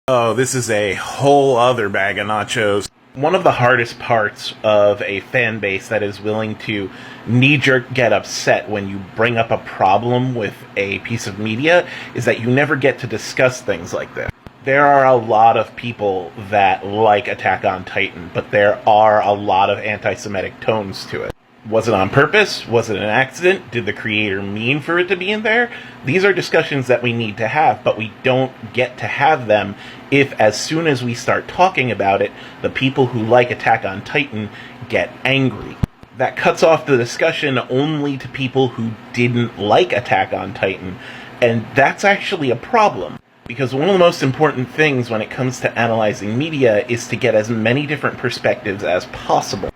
Oh, this is a whole other bag of nachos. One of the hardest parts of a fan base that is willing to knee-jerk get upset when you bring up a problem with a piece of media is that you never get to discuss things like this. There are a lot of people that like Attack on Titan, but there are a lot of anti-Semitic tones to it. Was it on purpose? Was it an accident? Did the creator mean for it to be in there? These are discussions that we need to have, but we don't get to have them if, as soon as we start talking about it, the people who like Attack on Titan get angry. That cuts off the discussion only to people who didn't like Attack on Titan, and that's actually a problem. Because one of the most important things when it comes to analyzing media is to get as many different perspectives as possible.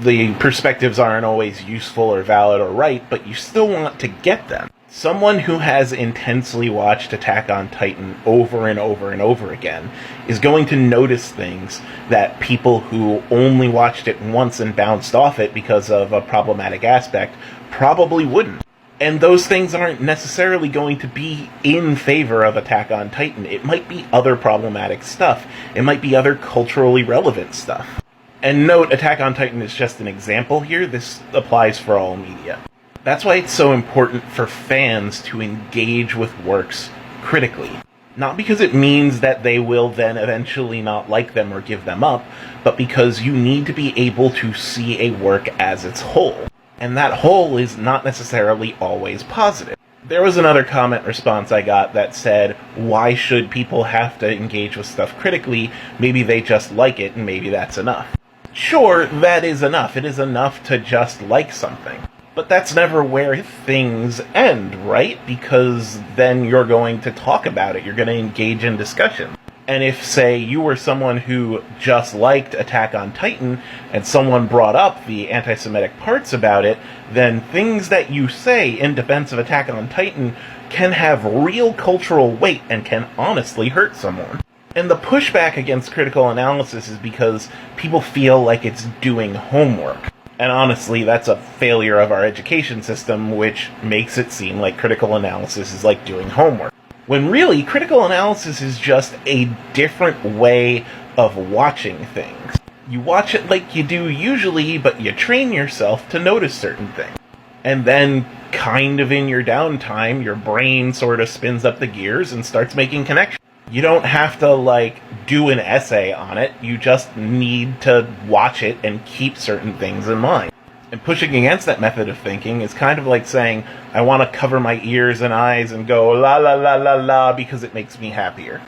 The perspectives aren't always useful or valid or right, but you still want to get them. Someone who has intensely watched Attack on Titan over and over and over again is going to notice things that people who only watched it once and bounced off it because of a problematic aspect probably wouldn't. And those things aren't necessarily going to be in favor of Attack on Titan. It might be other problematic stuff. It might be other culturally relevant stuff. And note, Attack on Titan is just an example here. This applies for all media. That's why it's so important for fans to engage with works critically. Not because it means that they will then eventually not like them or give them up, but because you need to be able to see a work as its whole. And that whole is not necessarily always positive. There was another comment response I got that said, why should people have to engage with stuff critically? Maybe they just like it, and maybe that's enough. Sure, that is enough. It is enough to just like something. But that's never where things end, right? Because then you're going to talk about it. You're going to engage in discussion. And if, say, you were someone who just liked Attack on Titan, and someone brought up the anti-Semitic parts about it, then things that you say in defense of Attack on Titan can have real cultural weight and can honestly hurt someone. And the pushback against critical analysis is because people feel like it's doing homework. And honestly, that's a failure of our education system, which makes it seem like critical analysis is like doing homework. When really, critical analysis is just a different way of watching things. You watch it like you do usually, but you train yourself to notice certain things. And then, kind of in your downtime, your brain sort of spins up the gears and starts making connections. You don't have to, do an essay on it. You just need to watch it and keep certain things in mind. And pushing against that method of thinking is kind of like saying, I want to cover my ears and eyes and go la la la la la because it makes me happier.